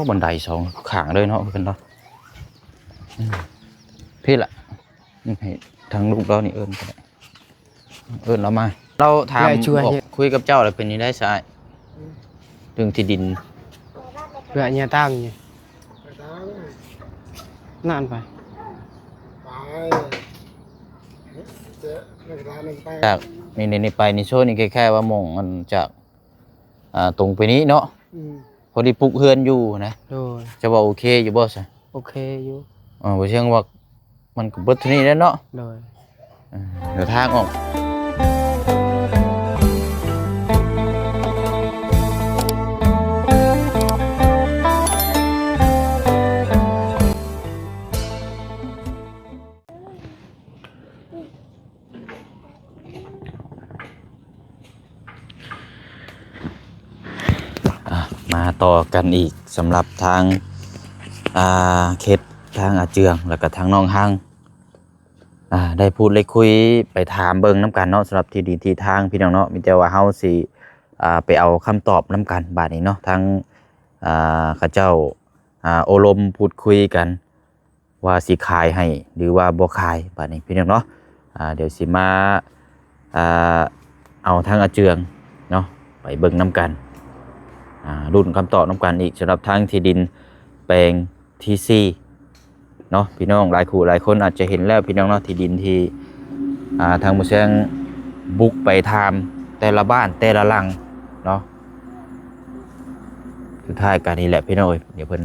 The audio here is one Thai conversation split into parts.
บันไดสองขางเลยเนาะเพิ่นเนาะพี่ละให้ทางลูกเรานี่เอิ้นก็ได้เอิ้นเรามาเราถามคุยกับเจ้าแล้วเป็นนี่ได้ซะเรื่องที่ดินเพื่อเนี่ยตั้งนี่นานไปจากนี่ไปนี่โชว์นี่แค่ว่ามองมันจากตรงไปนี้เนาะพอดีปลูกเฮือนอยู่นะจะว่าโอเคอยู่บ่ซะโอเคอยู่บ่เชิงว่ามันก็เบิดเท่านี้แล้วเนาะเดี๋ยวทางออกมาต่อกันอีกสำหรับทางเขตทางอาเจืองแล้วก็ทางน้องฮังได้พูดเลยคุยไปถามเบิ่งน้ำกันเนาะสำหรับที่ดีที่ทางพี่น้องเนาะมีแต่ว่าเฮาสิไปเอาคำตอบน้ำกันบาดนี้เนาะทางข้าเจ้าโอลมพูดคุยกันว่าสิขายให้หรือว่าบ่ขายบาดนี้พี่น้องเนาะเดี๋ยวสิมาเอาทางอาเจืองเนาะไปเบิ่งน้ำกันรุ่นคำตอบน้ำกันอีกสำหรับทางที่ดินแปลงที่สี่เนาะพี่น้องหลายคนอาจจะเห็นแล้วพี่น้องเนาะที่ดินที่ทางผู้เชี่ยวบุกไปทำแต่ละบ้านแต่ละหลังเนาะสุดท้ายกันนี่แหละพี่น้องเดี๋ยวเพิ่น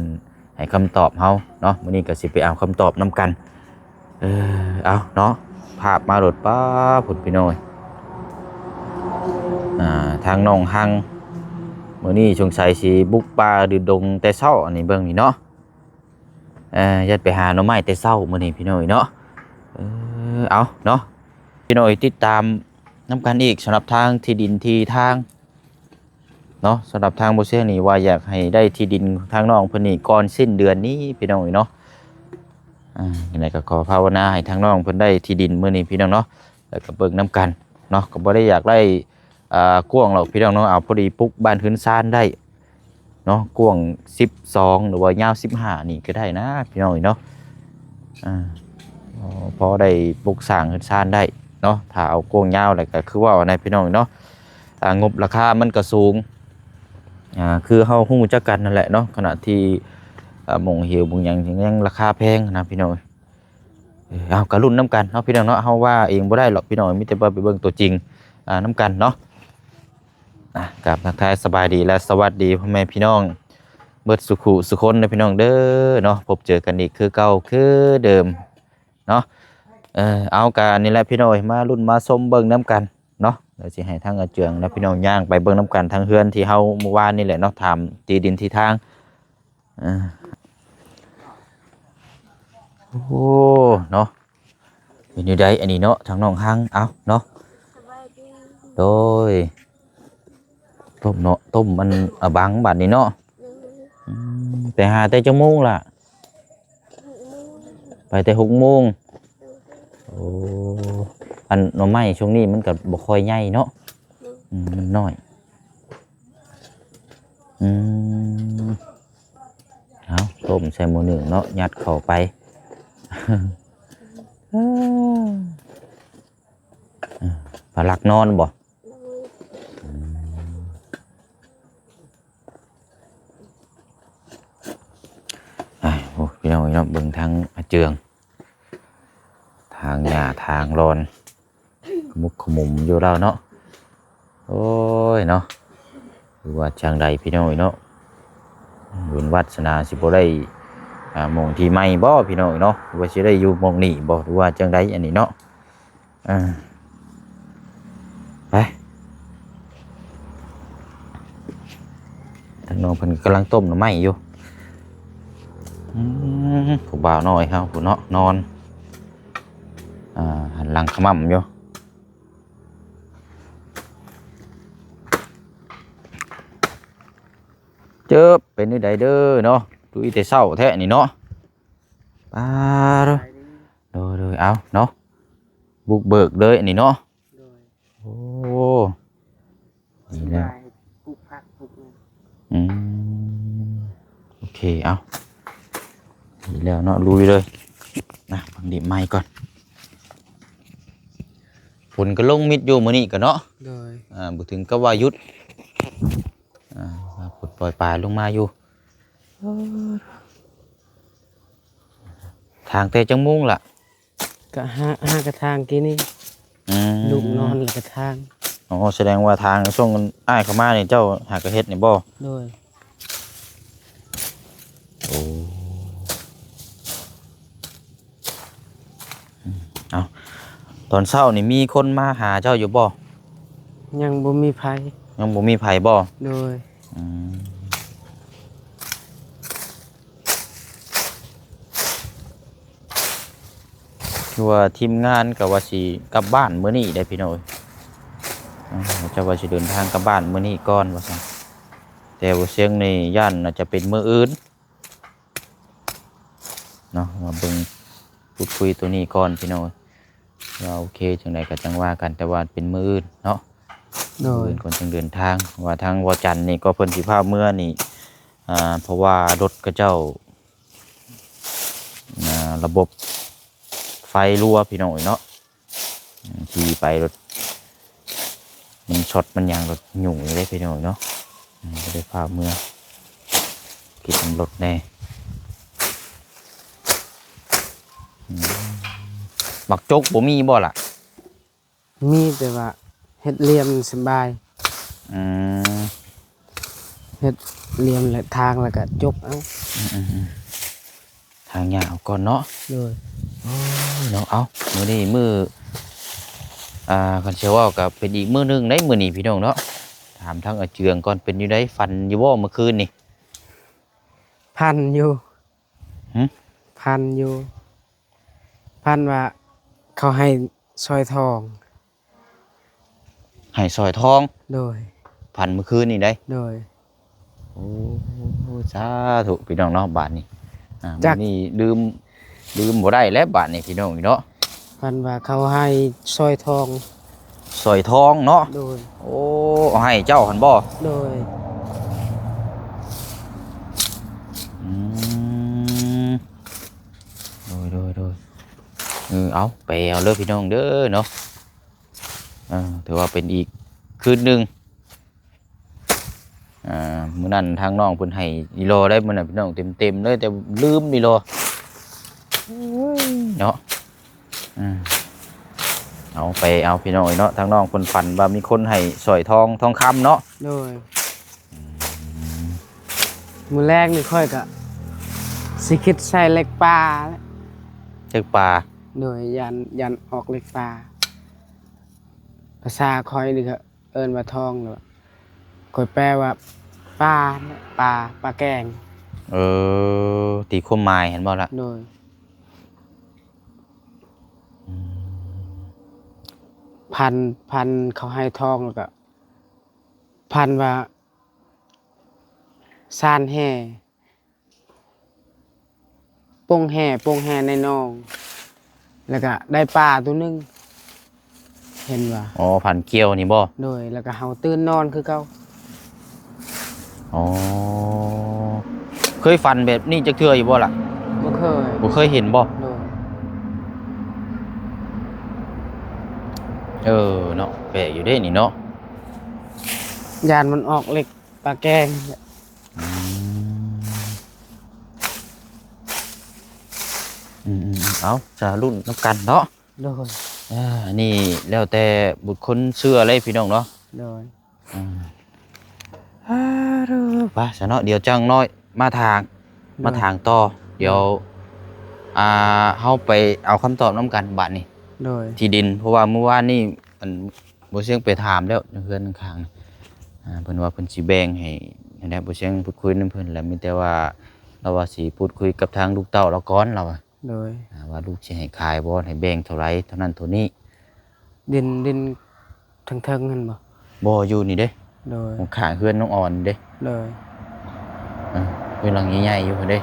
ให้คำตอบเฮาเนาะมื้อนี้ก็สิไปเอาคำตอบน้ำกันเอาเนาะภาพมาโหลดป้าผุดพี่น้องทางน้องฮังมื้อนี้สงสัยสิบุกป่าดือดงแต่เช้าอันนี้เบิ่งนี่เนาะยัดไปหาหน่อไม้แต่เช้ามื้อนี้พี่น้อยเนาะเอาเนาะพี่น้อยติดตามนำกันอีกสำหรับทางที่ดินที่ทางเนาะสำหรับทางบ่เชื่อนี่ว่าอยากให้ได้ที่ดินทางน้องเพิ่นนี่ก่อนสิ้นเดือนนี้พี่น้อยเนาะยังไงก็ขอภาวนาให้ทางน้องเพิ่นได้ที่ดินมื้อนี้พี่น้องเนาะแล้วก็เบิ่งนำกันเนาะก็บ่ได้อยากได้กว้างหรอกพี่น้องเนาะเอาพอดีปลุกบ้านพื้นซานได้เนาะกว้าง12หรือว่ายาว15นี่ก็ได้นะพี่น้องเนาะพอได้ปลุกสร้างพื้นซานได้เนาะถ้าเอากว้างยาวแล้วก็คือว่าในพี่น้องเนาะงบราคามันก็สูงคือเฮาฮู้จักกันนั่นแหละเนาะขณะที่หม่องเหี่ยวบางอย่างยังราคาแพงนะพี่น้องเอากระรุ่นน้ำกันเนาะพี่น้องเนาะเฮาว่าเองบ่ได้หรอกพี่น้องมีแต่ว่าไปเบิ่งตัวจริงน้ำกันเนาะกับทักทายสบายดีและสวัสดีพ่อแม่พี่น้องเบิดสุขุสุคนนะพี่น้องเด้อเนาะพบเจอกันอีกคือเก่าคือเดิมเนาะเอากันนี่แหละพี่น้องมารุ่นมาส้มเบิ่งน้ำกันเนาะเดี๋ยวสิให้ทางอาเจืองนะพี่น้องย่างไปเบิ่งน้ำกันทางเฮือนที่เฮาเมื่อวานนี่แหละเนาะทำตีดินที่ทางโอ้เนาะเป็นอยู่ใดอันนี้เนาะทางน้องฮังเอาเนาะโดยต้มเนาะต้มมันบังบัดนี้เนาะแต่หาแต่จังโมงล่ะไปแต่6 โมงโอ้อันหน่อไม้ช่วงนี้มันก็บ่ค่อยใหญ่เนาะมันน้อยเอาต้มใส่หมูหนึ่งเนาะยัดเข้าไปปลาลักนอนบ่พี่น้องเนาะเบิ่งทางอาเจืองทางหญ้าทางรอนมุกขมุมอยู่แล้วเนาะโอ้ยเนาะหรือว่าจังใดพี่น้องเนาะบุญวัฒนาสิบ่ได้หม่องที่ใหม่บ่พี่น้องเนาะหรือว่าสิได้อยู่หม่องนี้บ่หรือว่าจังใดอันนี้เนาะไปทางน้องเพิ่นกำลังต้มหน่อไม้อยู่ผู้บ่าวน้อยครับผู้เนาะนอนหันหลังขมั่มอยู่เจอเป็นนี่ใดเด้อเนาะดูอีแต่เศร้าแท้นี่เนาะโดยเอาเนาะบุกเบิกเลยอันนี้เนาะโอ้นี่แหละโอเค เอาดีแล้วเนาะลุยเลยนะบังดิบไม้ก่อนฝนก็ลงมิดอยู่มื้อนี้ก็เนาะ โดย บ่ถึงกับว่าหยุดฝนปล่อยปลายลงมาอยู่ทางแต่จังมุงล่ะ ก็ห้ากระทางกี้นี่ลูกนอนแล้วกระทาง อ๋อแสดงว่าทางช่วงอ้ายเข้ามานี่เจ้าหากระเฮ็ดนี่บ่ โดย โอ้เอาตอนเช้านี่มีคนมาหาเจ้าอยู่บ่ ยังบ่มีไผ ยังบ่มีไผบ่ โดย อืมคือว่าทีมงานก็ว่าสิกลับบ้านมื้อนี้ได้พี่น้อยเจ้าว่าสิเดินทางกลับบ้านมื้อนี้ก่อนว่าซั่นแต่ว่าเสียงนี่ย่านน่าจะเป็นมื้ออื่นเนาะมาเบิ่งพูดคุยตัวนี้ก่อนพี่น้อยว่าโอเคจังไดก็จังว่ากันแต่ว่าเป็นมื้ออื่นเนาะ โดย ก่อนจึงเดินทางว่าทางวอจันทร์นี่ก็เพิ่นสิพาเมื่อนี่เพราะว่ารถกระเจ้าระบบไฟรั่วพี่น้องเนาะขี่ไปรถมันช็อตมันยางรถหยุ่งเลยพี่น้องเนาะก็ได้พาเมื่อกินรถแน่บักจกบ่มีบ่ล่ะ มีแต่ว่าเฮ็ดเหลี่ยมสบาย อืม เฮ็ดเหลี่ยมและทางแล้วก็จกเอา ทางยาวก่อนเนาะ โดย เนาะเอามื้อนี้มื้อคันเชื่อว่าก็เป็นอีกมื้อหนึงได้มื้อนี้พี่น้องเนาะถามทางอาเจืองก่อนเป็นอยู่ได้ฟันอยู่บ่เมื่อคืนนี่ พันอยู่ หึ พันอยู่พันว่าเขาให้ซอยทอง ให้ซอยทอง โดย พันเมื่อคืนนี่ได้ โดย โอ้สาธุพี่น้องเนาะบาทนี้มื้ จั อก นี้ลืมบ่ได้แล้วบาทนี้พี่น้องเนาะ พันว่าเขาให้ซอยทอง ซอยทองเนาะ โดย โอ้เอาให้เจ้าหั่นบ่ โดย อืมโดยเอาไปเอาเด้อพี่น้องเด้อเนาะถือว่าเป็นอีกคืนหนึงมื้อนั้นทางน้องเพิ่นให้อีโลได้มื้อนั้นพี่น้องเต็มเลยแต่ลืมอีโลเนาะเอาไปเอาพี่น้องเนาะทางน้องเพิ่นฝันว่ามีคนให้สร้อยทองคำเนาะ โดยมื้อแรกนี่ค่อยก็สิคิดใส่เหล็กปลาแหละ เจ้าป่า โดยยันออกเหล็กปลาภาษาคอยนี่ก็เอิ้นว่าทองหรือว่าค่อยแปลว่าปลาเนี่ยปลาแกง ตีความหมายเห็นบ่ล่ะ โดยพันเขาให้ทองแล้วก็พันว่าซานแห่โป่งแห่ในหนอง แล้วก็ได้ปลาตัวหนึงเห็นว่า อ๋อพันเกี่ยวนี่บ่ โดยแล้วก็เฮาตื่นนอนคือเก่า อ๋อเคยฝันแบบนี้จักเทื่ออยู่บ่ล่ะ บ่เคย บ่เคยเห็นบ่ โดย เนาะแปลกอยู่เด้นี่เนาะ ยานมันออกเหล็กปลาแกง เอาจะรุ่นน้ำกันเนาะ โดย อันนี้แล้วแต่บุคคลเชื่อเลยพี่น้องเนาะ โดย ไปซะเนาะเดี๋ยวจังน้อยมาทางต่อเดี๋ยวเฮาไปเอาคำตอบน้ำกันบัดนี้ โดย ที่ดินเพราะว่าเมื่อวานนี่มันบ่เสียงไปถามแล้วเพื่อนข้างๆเพิ่นว่าเพิ่นสิแบ่งให้ได้บ่เสียงพูดคุยนำเพิ่นแล้วมีแต่ว่าเราว่าสิพูดคุยกับทางลูกเต้าเราก่อนเราโดย ว่าลูกสิให้ขายบ่ให้แบ่งเท่าไรเท่านั้นเท่านี้ ดินเทิงๆนั่นบ่ บ่อยู่นี่เด้ โดย ของข้างเฮือนน้องอ่อนเด้ โดย เฮือนหลังใหญ่ๆอยู่พุ่นเด้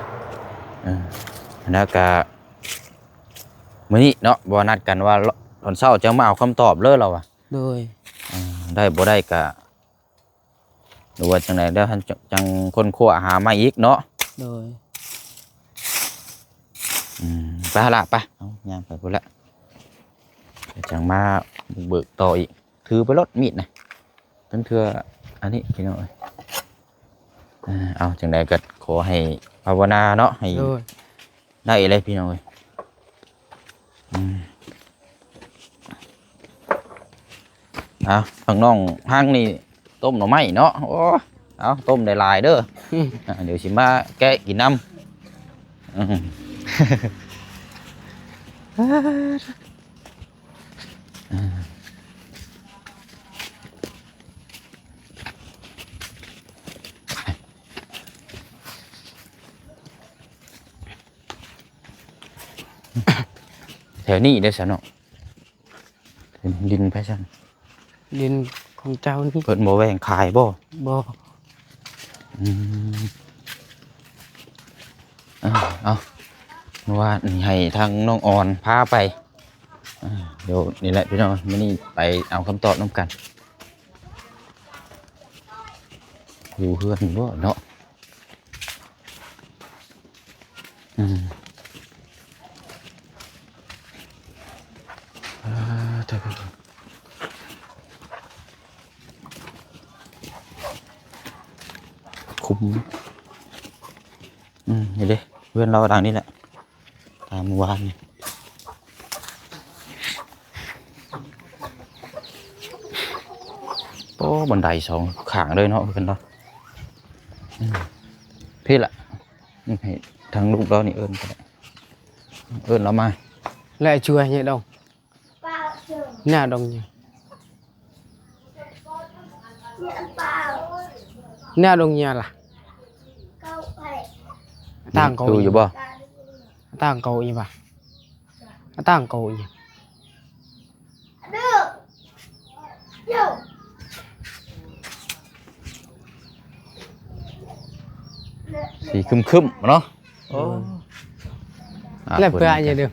แล้วก็มื้อนี้เนาะบ่นัดกันว่าตอนเช้าจะมาเอาคำตอบเลยเราอ่ะ โดย ได้บ่ได้ก็หรือว่าจังได๋แล้วท่านจังคนคว้าหามาอีกเนาะ โดย ไปละไปเอาย่างไปพุ่นละเดี๋ยวจังมาเบิกต่ออีกถือไปรถมีดนะตั้งเทื่ออันนี้พี่น้องเอ้ยเอาจังใดก็ขอให้ภาวนาเนาะให้ โดย ได้เลยพี่น้องเอ้ยฝั่งน้องห้างนี่ต้มหน่อไม้เนาะโอ้เอาต้มได้หลายเด้อเดี๋ยวสิมาแกะกินน้ำแถวนี้ได้อสนองดินไปซั่น ดินของเจ้านี่ เพิ่นบ่แว่งขายบ่ บ่ เอาว่านี่ให้ทางน้องออนพาไปเดี๋ยวนี่แหละพี่น้องมื้อนี้ไปเอาคำตอบน้ำกันอยู่เฮือนบ่เนาะคุ้มนี่เด้เพื่อนเราดังนี้แหละตามเมื่อวานนี่โอ้บันไดสองขางเลยเนาะเพื่อนเราพี่ละนี่ให้ทางลูกเรานี่เอิ้นก็ได้เอิ้นเรามา lại chùa nhẹ đồng nhà đồng nhỉ nhà đồng nhà là tàng cầu ดูอยู่บ่ tàng cầu gì bà tàng cầu gì สีคึมๆเนาะโอ้ lại phải gì được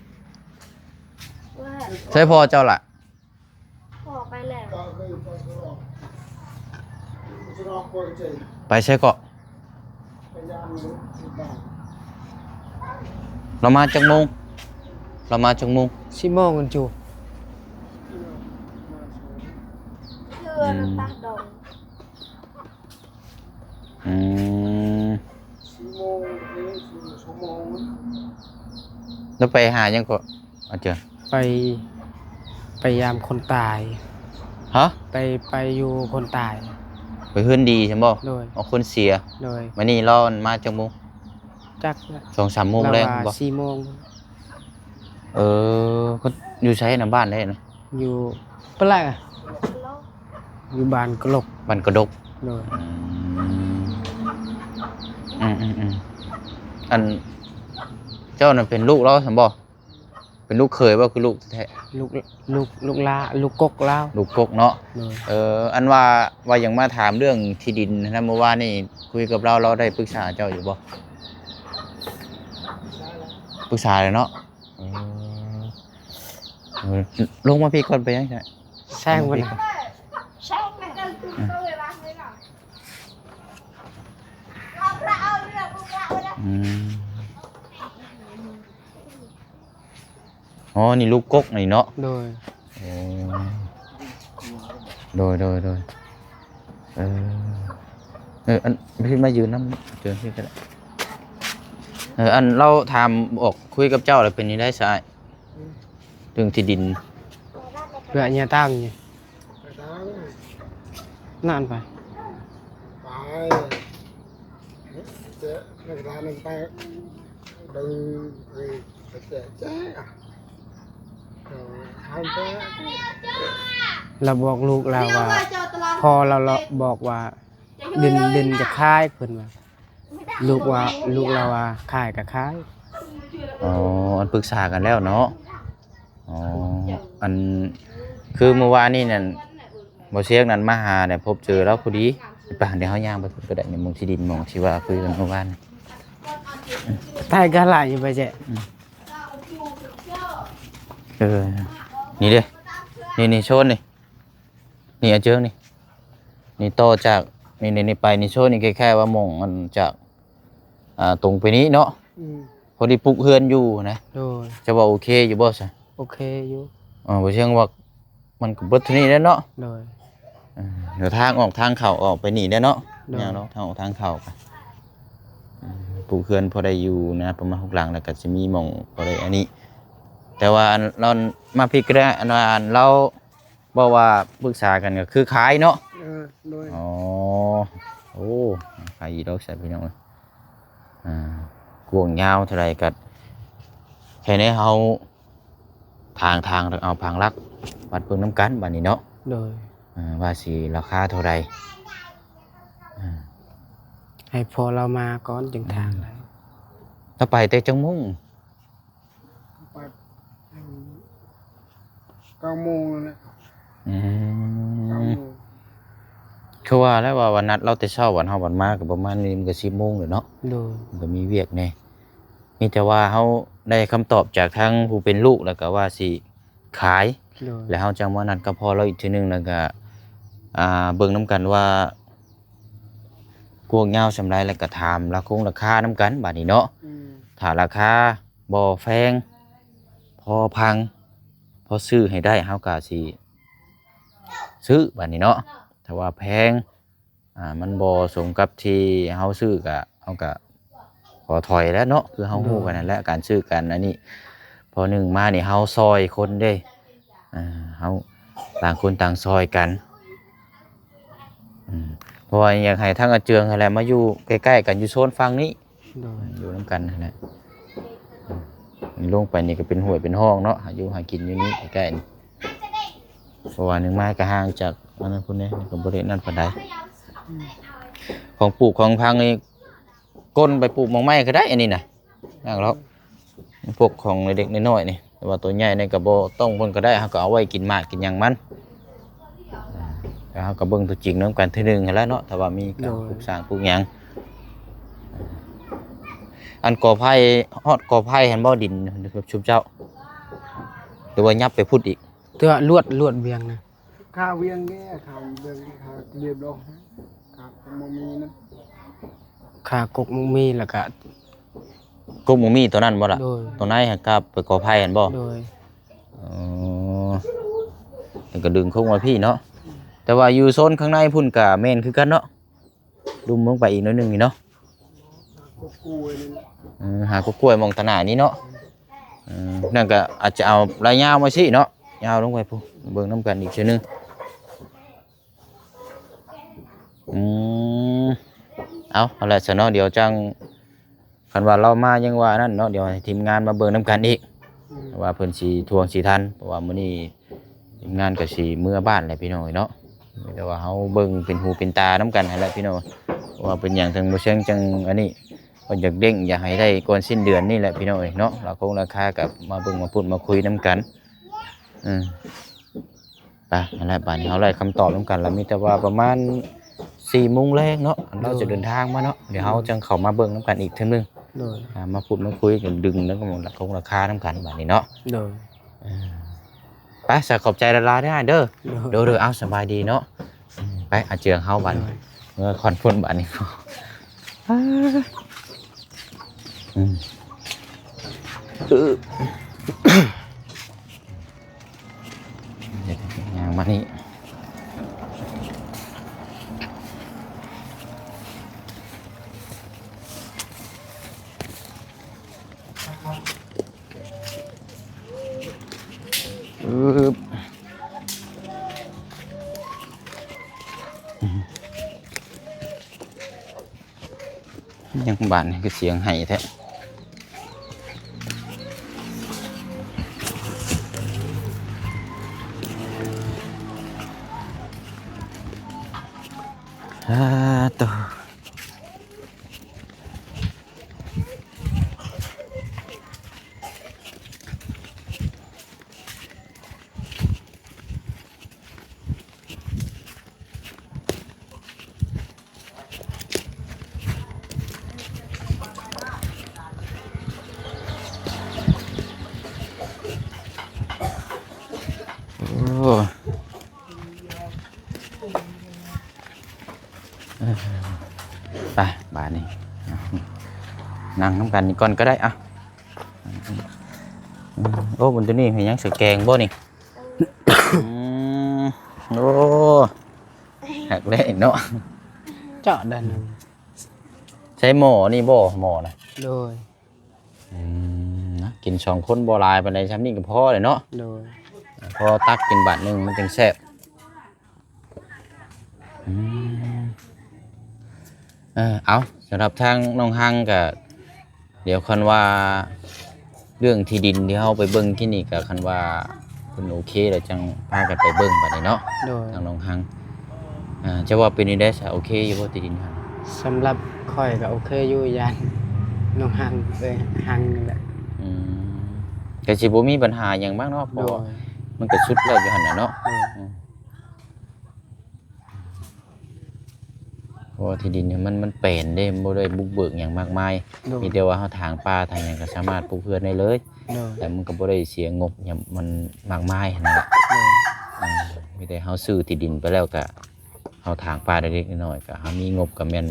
ใช่พอเจ้าล่ะ พอไปแล้ว ไปใช่เกาะเรามาจังโมงเรามาจังโมง xi măng còn chủ เชื่อน้ำตาดง แล้วไปหายังก็อาเจารย์ ไปยามคนตาย ฮะ ไปอยู่คนตาย ไปเฮือนดีใช่บ่ โดย เอาคนเสีย โดย มานี่รอมาจังโมง จัก 2-3 โมงแรงบ่ 4 โมง ก็อยู่ใช้น้ำบ้านได้นะ อยู่เปล่าอะ โลก อยู่บ้านกลก บ้านกระดก โดย อันเจ้านั่นเป็นลูกเราใช่บ่เป็นลูกเคยบ่คือลูกแท้ ลูกลาลูกกกลาว ลูกกกเนาะ โดย อันว่ายังมาถามเรื่องที่ดินนะเมื่อวานนี่คุยกับเราได้ปรึกษาเจ้าอยู่บ่ปรึกษาเลยเนาะลงมาพี่ก่อนไปยังไง แซงวันไหน ใช่ไหมก็คือก็เวลาไม่หรอกเราพระเอาเรื่องพวกเราแล้ว อ๋อนี่ลูกกกนี่เนาะ โดย โดยอันพี่มายืนน้ำเจอพี่ก็ได้อันเราถามบอกคุยกับเจ้าแล้วเป็นยังได้สายเรื่องที่ดิน เพื่อnhà tao nhỉ nạn phải ไปเจ๊นักการนั่งไปดึงไปเจ๊เจ๊ทำไป เราบอกลูกเรา เรียก ว่า ว่าเจอตลอด พอเราบอกว่าดินจะคายเพิ่นว่าลูกเราว่าคายกับคาย อ๋ออันปรึกษากันแล้วเนาะอ๋ออันคือเมื่อวานนี่นั่นบ่เสียงนั้นมาหาเนี่ยพบเจอแล้วพอดีไปหาเดี๋ยวเฮาย่างไปก็ได้ในหมองที่ดินหมองที่ว่าคุยกันเมื่อวาน ตายกันหลายอยู่ไปเจ๊ นี่เด้นี่โชนนี่อาเจิงนี่ต่อจากนี่ไปนี่โชนนี่แค่ว่าหมองมันจาก ตรงไปนี้เนาะ อืม พอดีปลูกเฮือนอยู่นะ โดย จะว่าโอเคอยู่บ่ซะ โอเคอยู่ บ่เชิงว่ามันก็เบิดเท่านี้แล้วเนาะ โดย เดี๋ยวทางออกทางเข้าออกไปนี่ได้เนาะ ได้ แนวเนาะทางออกทางเข้าไปปลูกเฮือนพอได้อยู่นะประมาณ6หลังแล้วก็สิมีหม่องพอได้อันนี้ แต่ว่าอันเรามาพี่ก็ได้อันว่าอันเราบอกว่าปรึกษากันก็คือขายเนาะ โดย อ๋อโอ้ขายอีดอกใส่พี่น้องเอ้ยกวงยาวเท่าไรก็แค่นี้เฮาทางแล้วเอาพังลักวัดเพิ่งน้ำกันบัดนี้เนาะ โดย ว่าสิราคาเท่าไร ให้พอเรามาก่อนจึงทางได้ ถ้าไปแต่จังมุ่ง ไป9 โมงแล้ว อื 9 ม โมง คือว่าแล้วว่าวันนัดเราแต่เช้าวันเฮาวันมาก็ประมาณนี้มันก็10 โมงเลยเนาะ โดย มันก็มีเวียกแน่มีแต่ว่าเฮาได้คำตอบจากทางผู้เป็นลูกแล้วก็ว่าสิขาย โดย แล้วเฮาจังว่านัดก็พอเราอีกทีหนึงแล้วก็เบิ่งนํกันว่ากวงยาวสำไรแล้วก็ถามราคานํกันบัดนี้เนาะ ถ้าราคาบ่แพงพอพังพอซื้อให้ได้เฮาก็สิซื้อบัดนี้เนาะถ้าว่าแพงมันบ่สมกับที่เฮาซื้อก็เฮาก็ขอถอยแล้วเนาะคือเฮาฮู้กันนั่นแหละการซื้อกันอันนี้พอหนึ่งมานี่เฮาซอยคนเด้เฮาต่างคนต่างซอยกันเพราะว่าอยากให้ทั้งอาเจืองอะไรมาอยู่ใกล้ๆกันอยู่โซนฝั่งนี้ โดย อยู่น้ำกันนั่นแหละลงไปนี่ก็เป็นห้วยเป็นห้องเนาะหาอยู่หากินอยู่นี่ใกล้ๆนี่เพราะว่าหนึ่งไม้ก็ห่างจากอันนั้นพุ่นนี่ก็บ่ได้นั่นปานใดของปลูกของพังนี่ก้นไปปลูกหมองไม้ก็ได้อันนี้น่ะนั่งแล้วพวกของเด็กน้อยๆนี่แต่ว่าตัวใหญ่นี่ก็บ่ต้องเพิ่นก็ได้เฮาก็เอาไว้กินหมากกินหยังมันแล้วเฮาก็เบิ่งตัวจริงนำกันเทื่อนึงหั้นแหล้วเนาะถ้าว่ามีการปลูกสร้างปลูกหยัง อันกอไผ่ฮอดกอไผ่เห็นบ่ดินนะครับชุบเจ้าหรือว่ายับไปพุดอีก ตัวลวดเบียงนะ ข้าวเวียงแก่ข้าวเวียงข้าวเรียบร้อยข้าวบ่มีนะ ขากกมุงมีแล้วก็ กุ๊กหมูมีตัวนั้นบ่ล่ะ โดย ตัวไหนหักกลับไปกอไผ่เห็นบ่ โดย อ๋อแล้วก็ดึงเข้ามาพี่เนาะแต่ว่าอยู่โซนข้างในพุ่นก็แม่นคือกันเนาะดุมลงไปอีกหน่อยหนึงนี่เนาะ ก็กล้วยนี่แหละ หากกล้วยมองตะหน้านี้เนาะนั่นก็อาจจะเอาลายยาวมาสิเนาะยาวลงไปพุ่นเบิ่งนํกันอีกเทื่อนึงเอาละซะเนาะเดี๋ยวจังคันว่าเรามายังว่านั่นเนาะเดี๋ยวให้ทีมงานมาเบิ่งนํกันอีกว่าเพิ่นสิทวงสิทันเพราะว่ามื้อนี้ทีมงานก็สิเมื่อบ้านแหละพี่น้องเนาะแต่ว่าเฮาเบิ่งเป็นหูเป็นตานํกันนั่นแหละพี่น้องว่าเป็นหยังถึงบ่เชิงจังอันนี้ก็อยากเด้งอยากให้ได้ก่อนสิ้นเดือนนี่แหละพี่น้องเนาะราคากับมาเบิ่งมาพูดมาคุยนํกันไปนั่นแหละบัดนี้เฮาได้คำตอบนํกันแล้วมีแต่ว่าประมาณ4 โมงแรกเนาะเราจะเดินทางมาเนาะเดี๋ยวเฮาจังเข้ามาเบิ่งนํกันอีกเทื่อนึง โดย มาพูดมาคุยกันดึงแล้วก็ราคานํกันบัดนี้เนาะ โดย ไปสขอบใจละลาได้เด้อเด้อเอาสบายดีเนาะไปอาเจืองเฮาบัดนี้เมื่อคอนพุ่นบัดนี้อย่างมานี่ยังบานคือเสียงไห้แท้ตัวไปบานนี้ นั่งน้ำกันนี่ก่อนก็ได้อ่ะโอ้บนตัวนี้มีหยังสแกงบ่นี่โอ้หักเล่นเนาะ เจาะดันง ใช้หม้อนี่บ่หม้อนะ โดย นะกิน2คนบ่หลายปานใดซ้ำนี่ก็พอเลยเนาะ โดย พอตักกินบาทหนึงมันจึงแซ่บเอาสำหรับทางน้องฮังก็เดี๋ยวคันว่าเรื่องที่ดินที่เฮาไปเบิ่งที่นี่ก็คันว่าเพิ่นโอเคแล้วจังพากันไปเบิ่งบัดนี้เนาะ โดย ทางน้องฮังจะว่าเป็นนี่ได้ซะโอเคอยู่บ่ที่ดินครับ สำหรับข่อยก็โอเคอยู่ยันน้องหังเลยหังนี่แหละ ก็สิบ่มีปัญหาหยังบ้างเนาะเพ โด ราะว่าย มันก็สุดแล้วอยู่หั่นน่ะเนาะ โดย เพราะว่าที่ดินเนี่ยมันเป็นเด้บ่ได้บุกเบิกหยังมากมาย โดย มีแต่ว่าเฮาถางป่าทางหยังก็สามารถปลูกพืชได้เลย โดย แต่มันก็บ่ได้เสียงบหยังมันมากมายนั่นแหละ โดย มีแต่เฮาซื้อที่ดินไปแล้วก็เฮาถางป่าได้เล็กน้อยก็เฮามีงบก็แม่น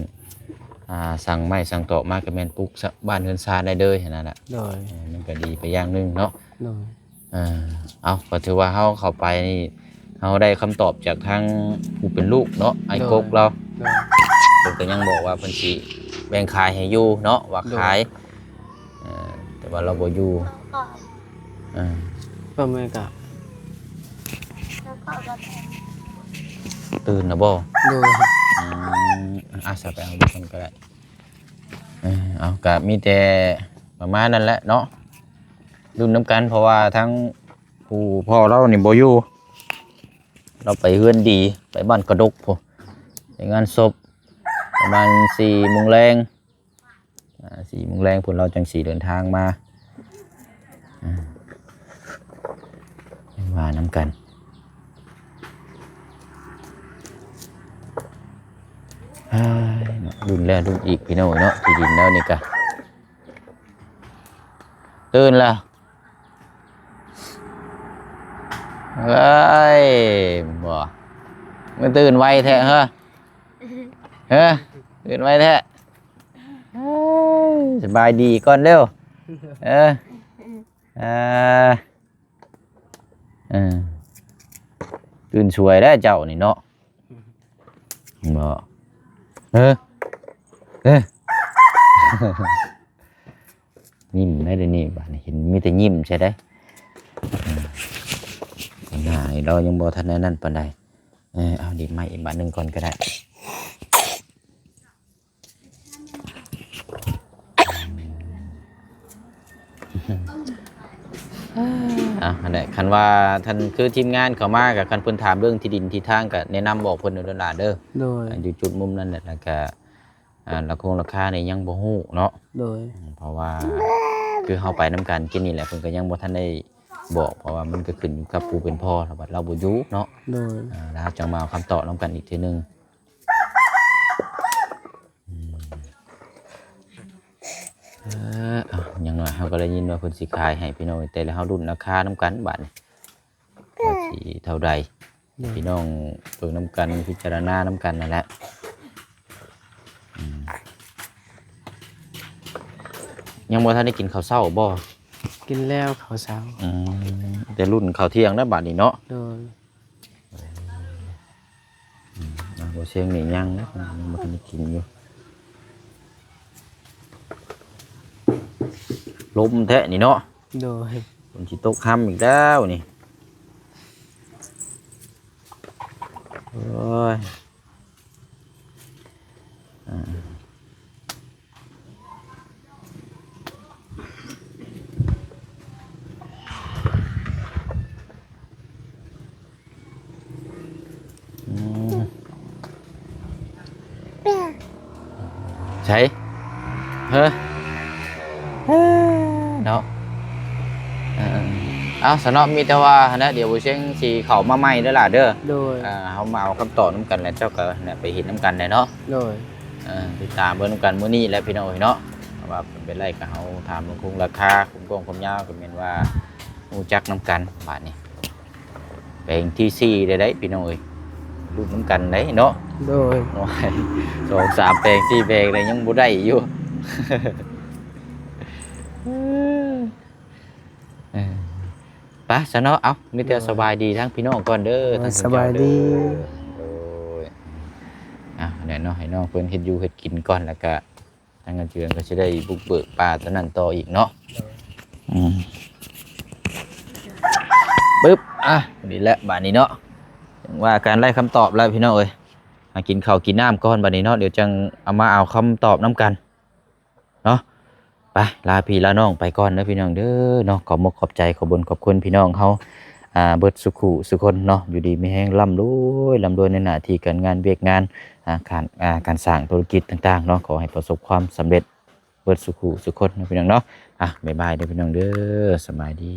สั่งไม้สั่งตอกมาก็แม่นปลูกบ้านเรือนซานได้เลยนั่นแหละ โดย มันก็ดีไปอย่างหนึงเนาะ โดย เอาก็ถือว่าเฮาเข้าไปนี่เฮาได้คำตอบจากทางผู้เป็นลูกเนาะไอ้กกเรา โดย เพิ่นก็ยังบอกว่าเพิ่นสิแบ่งขายให้อยู่เนาะว่าขายแต่ว่าเราบ่อยู่ ก็ เออ ก็ไม่กับ แล้วก็กระแทก ตื่นนะบ่ โดย สไปเอาดูคนก็ได้เอาก็มีแต่ประมาณนั้นแหละเนาะรุ่นน้ำกันเพราะว่าทั้งผู้พ่อเรานี่บ่อยู่เราไปเฮือนดีไปบ้านกระดกพุ่นไปงานศพประมาณ4 โมงแรง4 โมงแรงพุ่นเราจังสิเดินทางมาว่าน้ำกันรุ่นแล้วรุ่นอีกพี่น้องเนาะที่ดินแล้วนี่กะตื่นแล้วเฮ้ยบ่มันตื่นไวแท้ตื่นไวแท้สบายดีก่อนเร็วตื่นสวยได้เจ้านี่เนาะบ่ยิ้มได้เลยนี่บ้านเห็นมีแต่ยิ้มใช่ได้หน้าเรายังบ่ทันนั่นปานใดเอาดีไม้อีกบาทหนึ่งก่อนก็ได้อันนี้คันว่าท่านคือทีมงานเขามากับคันเพิ่นถามเรื่องที่ดินที่ทางก็แนะนำบอกเพิ่นเด้อเด้อ โดย อยู่จุดมุมนั้นแหละแล้วก็ราคาเนี่ยยังบ่ฮู้เนาะ โดย เพราะว่าคือเฮาไปนํกันกินนี่แหละเพิ่นก็ยังบ่ทันได้บอกเพราะว่ามันก็ขึ้นอยู่กับผู้เป็นพ่อแล้วบัดเราบ่อยู่เนาะ โดย แล้วจังมาเอาคำตอบนํกันอีกทีนึงอย่างน้อยเฮาก็ได้ยินว่าเพิ่นสิขายให้พี่น้องแต่ละเฮารุ่นราคานํกันบัดนี้ว่าสิเท่าใดพี่น้องเบิ่งนํกันพิจารณานํกันนั่นแหละยังบ่ทันได้กินข้าวเช้าบ่ กินแล้วข้าวเช้า แต่รุ่นข้าวเที่ยงนะบัดนี้เนาะ โดย บ่เชียงนี่ยังนะยังบ่ทันได้กินอยู่ลมแท้นี่เนาะ โดย ฝนสิตกค่ำอีกแล้วนี่โอ้ยใช่เฮ้เนาะเอาสนอมีแต่ว่านะเดี๋ยวบุเชียงสีเขามาใหม่เด้อล่ะเด้อ โดย เขามาเอาคำตอบน้ำกันแล้วเจ้าก็เนี่ยไปเห็นน้ำกันเลยเนาะ โดย ติดตามเบอร์น้ำกันมื้อนี้และพี่น้องเนาะว่าเป็นไรกับเขาถามลงคงราคาคุ้มกองคุ้มยาวก็เป็นว่าหูจักน้ำกันบาทนี้เป็นที่4ได้พี่น้องเอ้ยรุ่นน้ำกันได้เนาะ โดย 2 3 แปลง4 แปลงเลยยังบ่ได้อยู่ เออไปซะเนาะเอ้ามีแต่สบายดีทั้งพี่น้องก่อนเด้อทั้ง สบายดี โอ้ยเนี่ยเนาะให้น้องเพิ่นเฮ็ดอยู่เฮ็ดกินก่อนแล้วก็ทางเงินเดือนก็สิได้บุกเบิกป่าตอนนั้นต่ออีกเนาะปึ๊บดีแล้วบัดนี้เนาะถึงว่าการไล่คำตอบแล้วพี่น้องเอ้ยมากินข้าวกินน้ำก่อนบัดนี้เนาะเดี๋ยวจังเอามาเอาคำตอบน้ำกันเนาะไปลาพี่ลาน้องไปก่อนนะพี่น้องเด้อเนาะขอบมกขอบใจขอบบุญขอบคุณพี่น้องเฮาเบิดสุขุสุคนเนาะอยู่ดีมีแห้งร่ำรวยในหน้าที่การงานเวียกงานการสร้างธุรกิจต่างๆเนาะขอให้ประสบความสำเร็จเบิดสุขุสุคนนะพี่น้องเนาะบ๊ายบายเด้อพี่น้องเด้อสบายดี